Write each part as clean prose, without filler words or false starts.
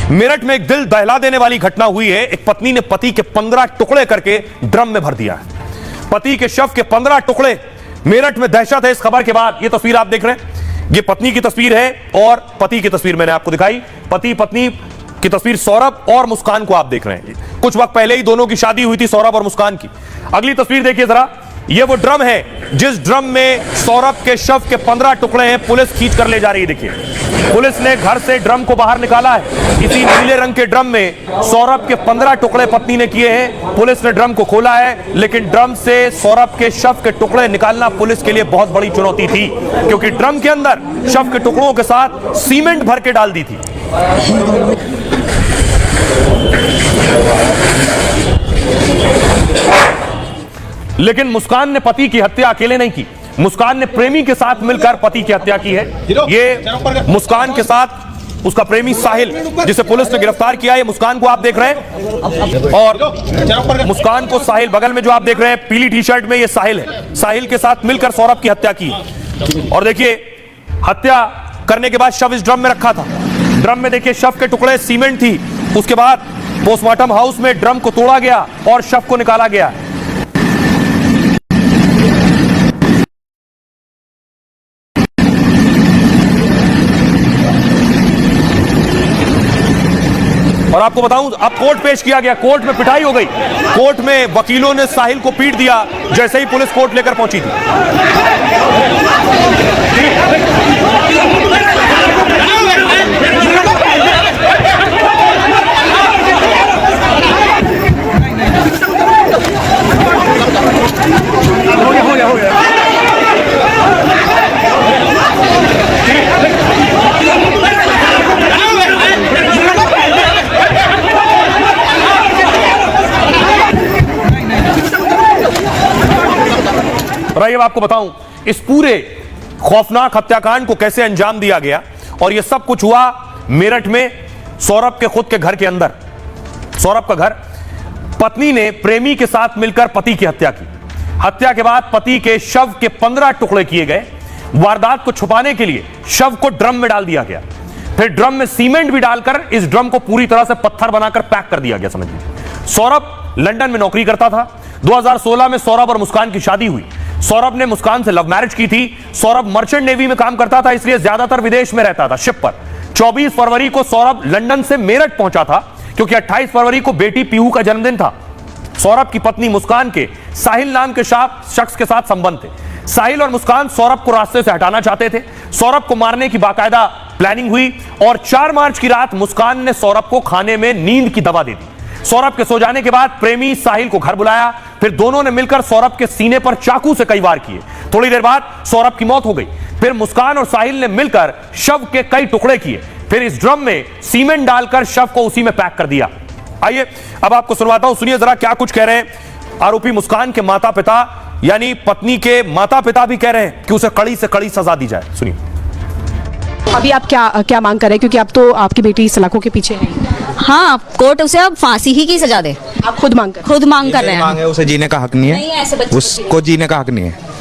मेरठ में एक दिल दहला देने वाली घटना हुई है। एक पत्नी ने पति के 15 टुकड़े करके ड्रम में भर दिया है। पति के शव के 15 टुकड़े। मेरठ में दहशत है इस खबर के बाद। यह तस्वीर आप देख रहे हैं, यह पत्नी की तस्वीर है और पति की तस्वीर मैंने आपको दिखाई। पति पत्नी की तस्वीर सौरभ और मुस्कान को आप देख रहे हैं। कुछ वक्त पहले ही दोनों की शादी हुई थी, सौरभ और मुस्कान की। अगली तस्वीर देखिए जरा, ये वो ड्रम है जिस ड्रम में सौरभ के शव के 15 टुकड़े हैं। पुलिस खींच कर ले जा रही है। देखिए, पुलिस ने घर से ड्रम को बाहर निकाला है। इसी नीले रंग के ड्रम में सौरभ के 15 टुकड़े पत्नी ने किए हैं। पुलिस ने ड्रम को खोला है, लेकिन ड्रम से सौरभ के शव के टुकड़े निकालना पुलिस के लिए बहुत बड़ी चुनौती थी, क्योंकि ड्रम के अंदर शव के टुकड़ों के साथ सीमेंट भर के डाल दी थी। लेकिन मुस्कान ने पति की हत्या अकेले नहीं की। मुस्कान ने प्रेमी के साथ मिलकर पति की हत्या की है। ये मुस्कान के साथ उसका प्रेमी साहिल, जिसे पुलिस ने गिरफ्तार किया है। मुस्कान को आप देख रहे हैं और मुस्कान को साहिल, बगल में जो आप देख रहे हैं पीली टी शर्ट में, ये साहिल है। साहिल के साथ मिलकर सौरभ की हत्या की। और देखिए, हत्या करने के बाद शव इस ड्रम में रखा था। ड्रम में देखिए शव के टुकड़े, सीमेंट थी। उसके बाद पोस्टमार्टम हाउस में ड्रम को तोड़ा गया और शव को निकाला गया। और आपको बताऊं, अब कोर्ट पेश किया गया। कोर्ट में पिटाई हो गई। कोर्ट में वकीलों ने साहिल को पीट दिया जैसे ही पुलिस कोर्ट लेकर पहुंची थी। हो गया। अब आपको बताऊं इस पूरे खौफनाक हत्याकांड को कैसे अंजाम दिया गया। और यह सब कुछ हुआ मेरठ में, सौरभ के खुद के घर के अंदर। सौरभ का घर। पत्नी ने प्रेमी के साथ मिलकर पति की हत्या की। हत्या के बाद पति के शव के 15 टुकड़े किए गए। वारदात को छुपाने के लिए शव को ड्रम में डाल दिया गया। फिर ड्रम में सीमेंट भी डालकर इस ड्रम को पूरी तरह से पत्थर बनाकर पैक कर दिया गया। समझ लीजिए, सौरभ लंदन में नौकरी करता था। 2016 में सौरभ और मुस्कान की शादी हुई। सौरभ ने मुस्कान से लव मैरिज की थी। सौरभ मर्चेंट नेवी में काम करता था, इसलिए ज्यादातर विदेश में रहता था, शिप पर। 24 फरवरी को सौरभ लंदन से मेरठ पहुंचा था, क्योंकि 28 फरवरी को बेटी पीहू का जन्मदिन था। सौरभ की पत्नी मुस्कान के साहिल नाम के शख्स के साथ संबंध थे। साहिल और मुस्कान सौरभ को रास्ते से हटाना चाहते थे। सौरभ को मारने की बाकायदा प्लानिंग हुई और 4 मार्च की रात मुस्कान ने सौरभ को खाने में नींद की दवा दे दी। सौरभ के सो जाने के बाद प्रेमी साहिल को घर बुलाया। फिर दोनों ने मिलकर सौरभ के सीने पर चाकू से कई वार किए। थोड़ी देर बाद सौरभ की मौत हो गई। फिर मुस्कान और साहिल ने मिलकर शव के कई टुकड़े किए। फिर इस ड्रम में सीमेंट डालकर शव को उसी में पैक कर दिया। आइए अब आपको सुनवाता हूं, सुनिए जरा क्या कुछ कह रहे हैं आरोपी मुस्कान के माता पिता, यानी पत्नी के माता पिता भी कह रहे हैं कि उसे कड़ी से कड़ी सजा दी जाए। सुनिए। अभी आप क्या मांग कर रहे हैं, क्योंकि अब तो आपकी बेटी सलाखों के पीछे है। हाँ, कोर्ट उसे अब फांसी ही की सजा दे। आप खुद मांग कर रहे हैं। उसे जीने का हक नहीं है, उसको जीने का हक नहीं है।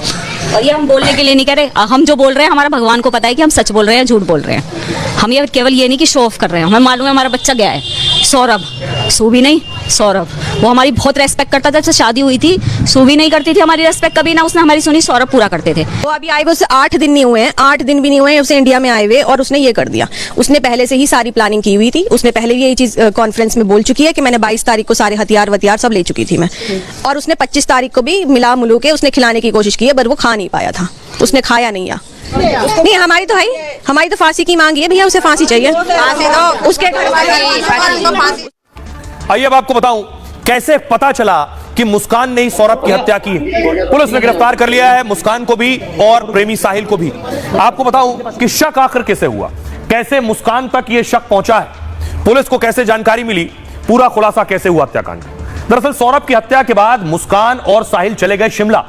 और ये हम बोलने के लिए नहीं कह रहे। हम जो बोल रहे हैं, हमारा भगवान को पता है कि हम सच बोल रहे हैं, झूठ बोल रहे हैं। हम ये केवल ये नहीं कि शो ऑफ कर रहे हैं। हमें मालूम है हमारा बच्चा गया है। सौरभ, सूबी नहीं, सौरभ, वो हमारी बहुत रेस्पेक्ट करता था। जब शादी हुई थी, सूबी नहीं करती थी हमारी रेस्पेक्ट कभी ना, उसने हमारी सुनी। सौरभ पूरा करते थे। वो अभी आए हुए उसे 8 दिन नहीं हुए हैं, 8 दिन भी नहीं हुए हैं उसे इंडिया में आए हुए, और उसने ये कर दिया। उसने पहले से ही सारी प्लानिंग की हुई थी। उसने पहले ये चीज कॉन्फ्रेंस में बोल चुकी है कि मैंने 22 तारीख को सारे हथियार सब ले चुकी थी मैं। और उसने 25 तारीख को भी मिला मुलू के उसने खिलाने की कोशिश की है, पर वो खा नहीं पाया था। उसने खाया नहीं है। नहीं, हमारी तो फांसी की मांग है भैया, उसे फांसी चाहिए। उसके आइए अब आपको बताऊं कैसे पता चला कि मुस्कान ने ही सौरभ की हत्या की है। पुलिस ने गिरफ्तार कर लिया है मुस्कान को भी और प्रेमी साहिल को भी। आपको बताऊं कि शक आखिर कैसे हुआ, कैसे मुस्कान तक यह शक पहुंचा है, पुलिस को कैसे जानकारी मिली, पूरा खुलासा कैसे हुआ हत्याकांड। दरअसल सौरभ की हत्या के बाद मुस्कान और साहिल चले गए शिमला।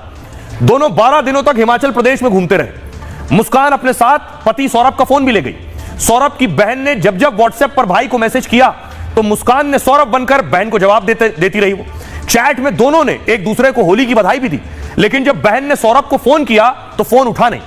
दोनों 12 दिनों तक हिमाचल प्रदेश में घूमते रहे। मुस्कान अपने साथ पति सौरभ का फोन भी ले गई। सौरभ की बहन ने जब जब व्हाट्सएप पर भाई को मैसेज किया तो मुस्कान ने सौरभ बनकर बहन को जवाब देती रही। वो चैट में दोनों ने एक दूसरे को होली की बधाई भी दी। लेकिन जब बहन ने सौरभ को फोन किया तो फोन उठा नहीं,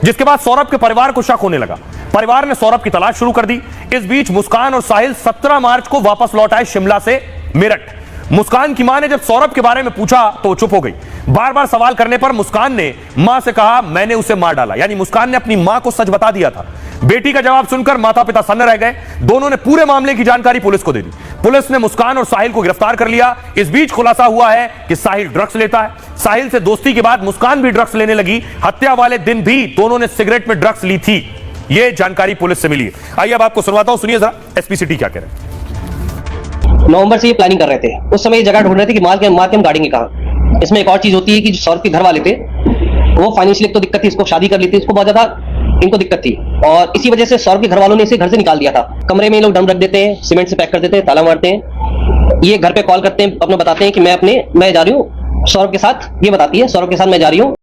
जिसके बाद सौरभ के परिवार को शक होने लगा। परिवार ने सौरभ की तलाश शुरू कर दी। इस बीच मुस्कान और साहिल 17 मार्च को वापस लौट आए शिमला से मेरठ। मुस्कान की मां ने जब सौरभ के बारे में पूछा तो वो चुप हो गई। बार बार सवाल करने पर मुस्कान ने मां से कहा, मैंने उसे मार डाला। यानी मुस्कान ने अपनी मां को सच बता दिया था। बेटी का जवाब सुनकर माता पिता सन्न रह गए। दोनों ने पूरे मामले की जानकारी पुलिस को दे दी। पुलिस ने मुस्कान और साहिल को गिरफ्तार कर लिया। इस बीच खुलासा हुआ है कि साहिल ड्रग्स लेता है। साहिल से दोस्ती के बाद मुस्कान भी ड्रग्स लेने लगी। हत्या वाले दिन भी दोनों ने सिगरेट में ड्रग्स ली थी। यह जानकारी पुलिस से मिली है। आइए अब आपको सुनवाता हूं, सुनिए जरा एसपी सिटी क्या कह रहे हैं। नवंबर से ये प्लानिंग कर रहे थे। उस समय ये जगह ढूंढ रहे थे कि माल के हम गाड़ेंगे कहाँ। इसमें एक और चीज होती है कि सौरभ के घर वाले थे, वो फाइनेंशियल तो दिक्कत थी, इसको शादी कर ली थी, इसको बहुत ज्यादा इनको दिक्कत थी और इसी वजह से सौरभ के घर वालों ने इसे घर से निकाल दिया था। कमरे में लोग ड्रम रख देते हैं, सीमेंट से पैक कर देते हैं, ताला मारते हैं। ये घर पे कॉल करते हैं, अपना बताते हैं कि मैं जा रही हूँ सौरभ के साथ, ये बताती है सौरभ के साथ मैं जा रही हूँ।